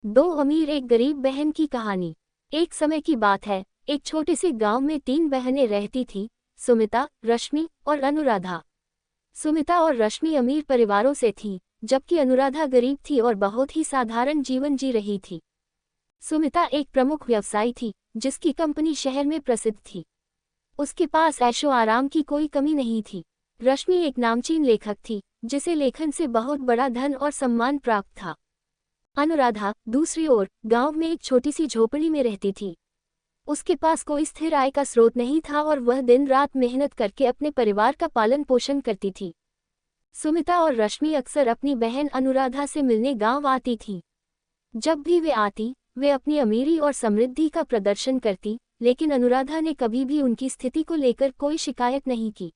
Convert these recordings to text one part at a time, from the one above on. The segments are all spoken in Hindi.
दो अमीर एक गरीब बहन की कहानी। एक समय की बात है, एक छोटे से गांव में तीन बहनें रहती थीं, सुमिता, रश्मि और अनुराधा। सुमिता और रश्मि अमीर परिवारों से थीं, जबकि अनुराधा गरीब थी और बहुत ही साधारण जीवन जी रही थी। सुमिता एक प्रमुख व्यवसायी थी, जिसकी कंपनी शहर में प्रसिद्ध थी। उसके पास ऐशो आराम की कोई कमी नहीं थी। रश्मि एक नामचीन लेखक थी, जिसे लेखन से बहुत बड़ा धन और सम्मान प्राप्त था। अनुराधा, दूसरी ओर, गांव में एक छोटी सी झोपड़ी में रहती थी। उसके पास कोई स्थिर आय का स्रोत नहीं था और वह दिन रात मेहनत करके अपने परिवार का पालन पोषण करती थी। सुमिता और रश्मि अक्सर अपनी बहन अनुराधा से मिलने गांव आती थीं। जब भी वे आती, वे अपनी अमीरी और समृद्धि का प्रदर्शन करती, लेकिन अनुराधा ने कभी भी उनकी स्थिति को लेकर कोई शिकायत नहीं की।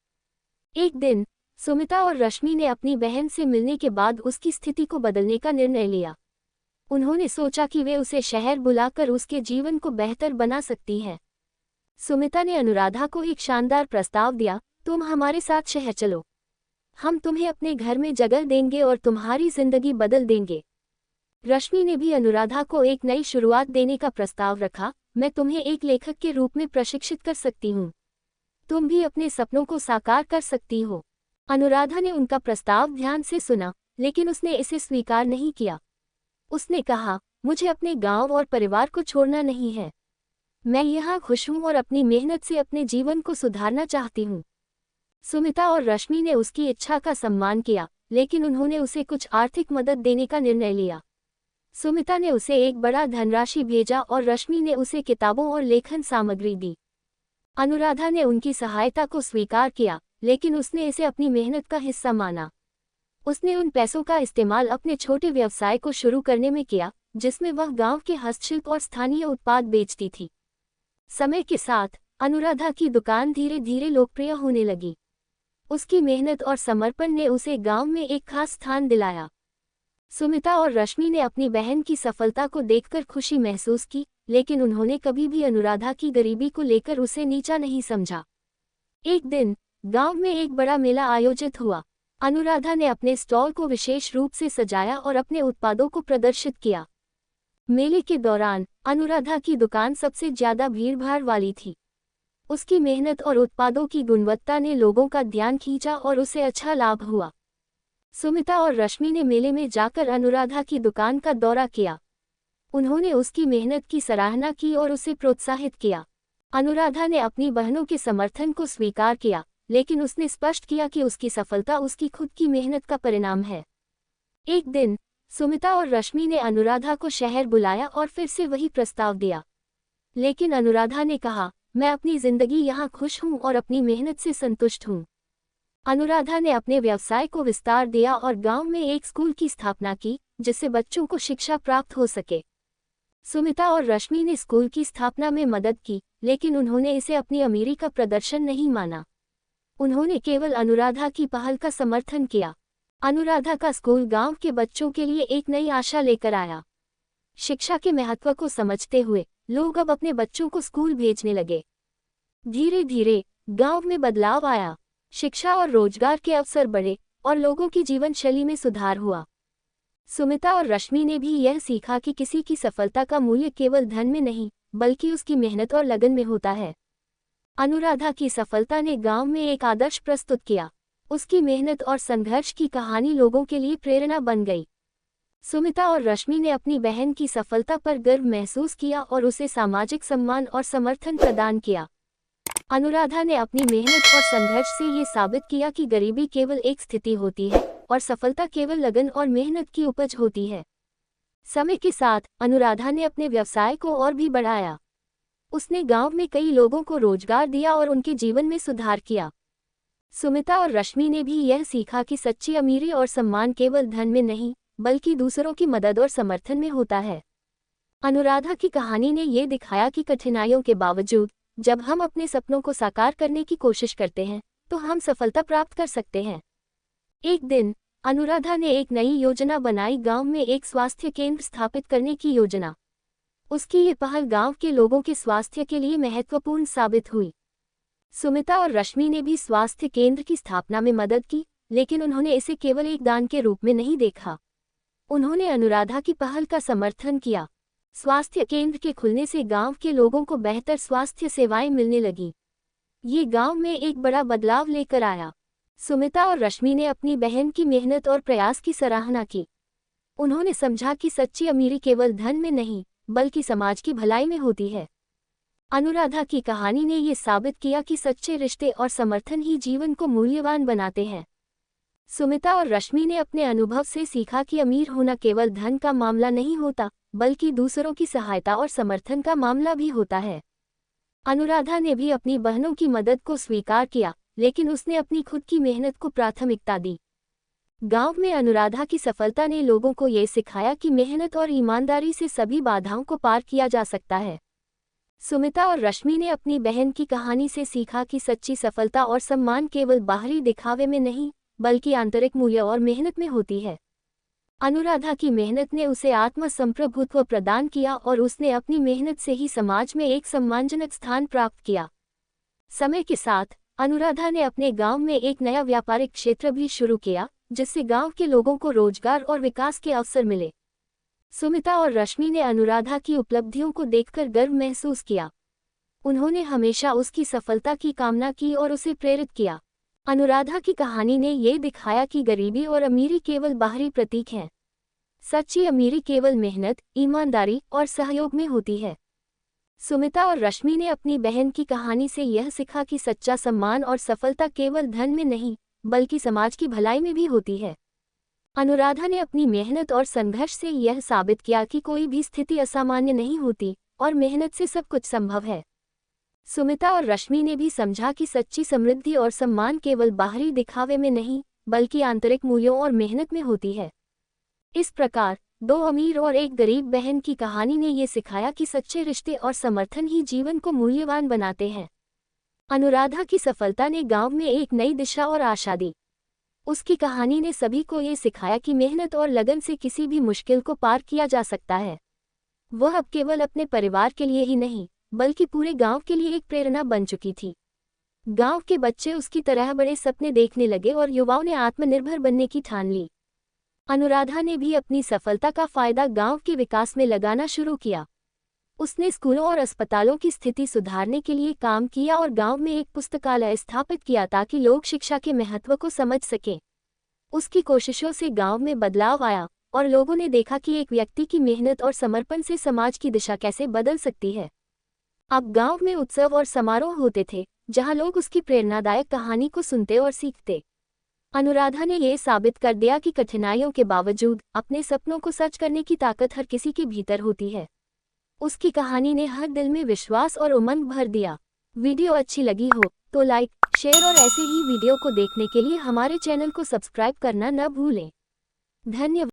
एक दिन, सुमिता और रश्मि ने अपनी बहन से मिलने के बाद उसकी स्थिति को बदलने का निर्णय लिया। उन्होंने सोचा कि वे उसे शहर बुलाकर उसके जीवन को बेहतर बना सकती हैं। सुमिता ने अनुराधा को एक शानदार प्रस्ताव दिया, तुम हमारे साथ शहर चलो। हम तुम्हें अपने घर में जगह देंगे और तुम्हारी जिंदगी बदल देंगे। रश्मि ने भी अनुराधा को एक नई शुरुआत देने का प्रस्ताव रखा, मैं तुम्हें एक लेखक के रूप में प्रशिक्षित कर सकती हूँ। तुम भी अपने सपनों को साकार कर सकती हो। अनुराधा ने उनका प्रस्ताव ध्यान से सुना, लेकिन उसने इसे स्वीकार नहीं किया। उसने कहा, मुझे अपने गांव और परिवार को छोड़ना नहीं है। मैं यहाँ खुश हूँ और अपनी मेहनत से अपने जीवन को सुधारना चाहती हूँ। सुमिता और रश्मि ने उसकी इच्छा का सम्मान किया, लेकिन उन्होंने उसे कुछ आर्थिक मदद देने का निर्णय लिया। सुमिता ने उसे एक बड़ा धनराशि भेजा और रश्मि ने उसे किताबों और लेखन सामग्री दी। अनुराधा ने उनकी सहायता को स्वीकार किया, लेकिन उसने इसे अपनी मेहनत का हिस्सा माना। उसने उन पैसों का इस्तेमाल अपने छोटे व्यवसाय को शुरू करने में किया, जिसमें वह गांव के हस्तशिल्प और स्थानीय उत्पाद बेचती थी। समय के साथ अनुराधा की दुकान धीरे धीरे लोकप्रिय होने लगी। उसकी मेहनत और समर्पण ने उसे गांव में एक खास स्थान दिलाया। सुमिता और रश्मि ने अपनी बहन की सफलता को देखकर खुशी महसूस की, लेकिन उन्होंने कभी भी अनुराधा की गरीबी को लेकर उसे नीचा नहीं समझा। एक दिन, गांव में एक बड़ा मेला आयोजित हुआ। अनुराधा ने अपने स्टॉल को विशेष रूप से सजाया और अपने उत्पादों को प्रदर्शित किया। मेले के दौरान अनुराधा की दुकान सबसे ज्यादा भीड़भाड़ वाली थी। उसकी मेहनत और उत्पादों की गुणवत्ता ने लोगों का ध्यान खींचा और उसे अच्छा लाभ हुआ। सुमिता और रश्मि ने मेले में जाकर अनुराधा की दुकान का दौरा किया। उन्होंने उसकी मेहनत की सराहना की और उसे प्रोत्साहित किया। अनुराधा ने अपनी बहनों के समर्थन को स्वीकार किया, लेकिन उसने स्पष्ट किया कि उसकी सफलता उसकी खुद की मेहनत का परिणाम है। एक दिन, सुमिता और रश्मि ने अनुराधा को शहर बुलाया और फिर से वही प्रस्ताव दिया। लेकिन अनुराधा ने कहा, मैं अपनी जिंदगी यहाँ खुश हूँ और अपनी मेहनत से संतुष्ट हूँ। अनुराधा ने अपने व्यवसाय को विस्तार दिया और गांव में एक स्कूल की स्थापना की, जिससे बच्चों को शिक्षा प्राप्त हो सके। सुमिता और रश्मि ने स्कूल की स्थापना में मदद की, लेकिन उन्होंने इसे अपनी अमीरी का प्रदर्शन नहीं माना। उन्होंने केवल अनुराधा की पहल का समर्थन किया। अनुराधा का स्कूल गांव के बच्चों के लिए एक नई आशा लेकर आया। शिक्षा के महत्व को समझते हुए लोग अब अपने बच्चों को स्कूल भेजने लगे। धीरे धीरे गांव में बदलाव आया। शिक्षा और रोजगार के अवसर बढ़े और लोगों की जीवन शैली में सुधार हुआ। सुमिता और रश्मि ने भी यह सीखा कि किसी की सफलता का मूल्य केवल धन में नहीं, बल्कि उसकी मेहनत और लगन में होता है। अनुराधा की सफलता ने गांव में एक आदर्श प्रस्तुत किया। उसकी मेहनत और संघर्ष की कहानी लोगों के लिए प्रेरणा बन गई। सुमिता और रश्मि ने अपनी बहन की सफलता पर गर्व महसूस किया और उसे सामाजिक सम्मान और समर्थन प्रदान किया। अनुराधा ने अपनी मेहनत और संघर्ष से ये साबित किया कि गरीबी केवल एक स्थिति होती है और सफलता केवल लगन और मेहनत की उपज होती है। समय के साथ अनुराधा ने अपने व्यवसाय को और भी बढ़ाया। उसने गांव में कई लोगों को रोजगार दिया और उनके जीवन में सुधार किया। सुमिता और रश्मि ने भी यह सीखा कि सच्ची अमीरी और सम्मान केवल धन में नहीं, बल्कि दूसरों की मदद और समर्थन में होता है। अनुराधा की कहानी ने ये दिखाया कि कठिनाइयों के बावजूद जब हम अपने सपनों को साकार करने की कोशिश करते हैं, तो हम सफलता प्राप्त कर सकते हैं। एक दिन, अनुराधा ने एक नई योजना बनाई, गांव में एक स्वास्थ्य केंद्र स्थापित करने की योजना। उसकी ये पहल गांव के लोगों के स्वास्थ्य के लिए महत्वपूर्ण साबित हुई। सुमिता और रश्मि ने भी स्वास्थ्य केंद्र की स्थापना में मदद की, लेकिन उन्होंने इसे केवल एक दान के रूप में नहीं देखा। उन्होंने अनुराधा की पहल का समर्थन किया। स्वास्थ्य केंद्र के खुलने से गांव के लोगों को बेहतर स्वास्थ्य सेवाएं मिलने लगी। ये गांव में एक बड़ा बदलाव लेकर आया। सुमिता और रश्मि ने अपनी बहन की मेहनत और प्रयास की सराहना की। उन्होंने समझा कि सच्ची अमीरी केवल धन में नहीं, बल्कि समाज की भलाई में होती है। अनुराधा की कहानी ने ये साबित किया कि सच्चे रिश्ते और समर्थन ही जीवन को मूल्यवान बनाते हैं। सुमिता और रश्मि ने अपने अनुभव से सीखा कि अमीर होना केवल धन का मामला नहीं होता, बल्कि दूसरों की सहायता और समर्थन का मामला भी होता है। अनुराधा ने भी अपनी बहनों की मदद को स्वीकार किया, लेकिन उसने अपनी खुद की मेहनत को प्राथमिकता दी। गांव में अनुराधा की सफलता ने लोगों को ये सिखाया कि मेहनत और ईमानदारी से सभी बाधाओं को पार किया जा सकता है। सुमिता और रश्मि ने अपनी बहन की कहानी से सीखा कि सच्ची सफलता और सम्मान केवल बाहरी दिखावे में नहीं, बल्कि आंतरिक मूल्य और मेहनत में होती है। अनुराधा की मेहनत ने उसे आत्मसंप्रभुत्व प्रदान किया और उसने अपनी मेहनत से ही समाज में एक सम्मानजनक स्थान प्राप्त किया। समय के साथ अनुराधा ने अपने गांव में एक नया व्यापारिक क्षेत्र भी शुरू किया, जिससे गांव के लोगों को रोजगार और विकास के अवसर मिले। सुमिता और रश्मि ने अनुराधा की उपलब्धियों को देखकर गर्व महसूस किया। उन्होंने हमेशा उसकी सफलता की कामना की और उसे प्रेरित किया। अनुराधा की कहानी ने ये दिखाया कि गरीबी और अमीरी केवल बाहरी प्रतीक हैं। सच्ची अमीरी केवल मेहनत, ईमानदारी और सहयोग में होती है। सुमिता और रश्मि ने अपनी बहन की कहानी से यह सीखा कि सच्चा सम्मान और सफलता केवल धन में नहीं, बल्कि समाज की भलाई में भी होती है। अनुराधा ने अपनी मेहनत और संघर्ष से यह साबित किया कि कोई भी स्थिति असामान्य नहीं होती और मेहनत से सब कुछ संभव है। सुमिता और रश्मि ने भी समझा कि सच्ची समृद्धि और सम्मान केवल बाहरी दिखावे में नहीं, बल्कि आंतरिक मूल्यों और मेहनत में होती है। इस प्रकार दो अमीर और एक गरीब बहन की कहानी ने ये सिखाया कि सच्चे रिश्ते और समर्थन ही जीवन को मूल्यवान बनाते हैं। अनुराधा की सफलता ने गांव में एक नई दिशा और आशा दी। उसकी कहानी ने सभी को ये सिखाया कि मेहनत और लगन से किसी भी मुश्किल को पार किया जा सकता है। वह अब केवल अपने परिवार के लिए ही नहीं, बल्कि पूरे गांव के लिए एक प्रेरणा बन चुकी थी। गांव के बच्चे उसकी तरह बड़े सपने देखने लगे और युवाओं ने आत्मनिर्भर बनने की ठान ली। अनुराधा ने भी अपनी सफलता का फायदा गांव के विकास में लगाना शुरू किया। उसने स्कूलों और अस्पतालों की स्थिति सुधारने के लिए काम किया और गांव में एक पुस्तकालय स्थापित किया ताकि लोग शिक्षा के महत्व को समझ सकें। उसकी कोशिशों से गांव में बदलाव आया और लोगों ने देखा कि एक व्यक्ति की मेहनत और समर्पण से समाज की दिशा कैसे बदल सकती है। अब गांव में उत्सव और समारोह होते थे, जहां लोग उसकी प्रेरणादायक कहानी को सुनते और सीखते। अनुराधा ने यह साबित कर दिया कि कठिनाइयों के बावजूद अपने सपनों को सच करने की ताकत हर किसी के भीतर होती है। उसकी कहानी ने हर दिल में विश्वास और उमंग भर दिया। वीडियो अच्छी लगी हो तो लाइक, शेयर और ऐसे ही वीडियो को देखने के लिए हमारे चैनल को सब्सक्राइब करना न भूलें। धन्यवाद।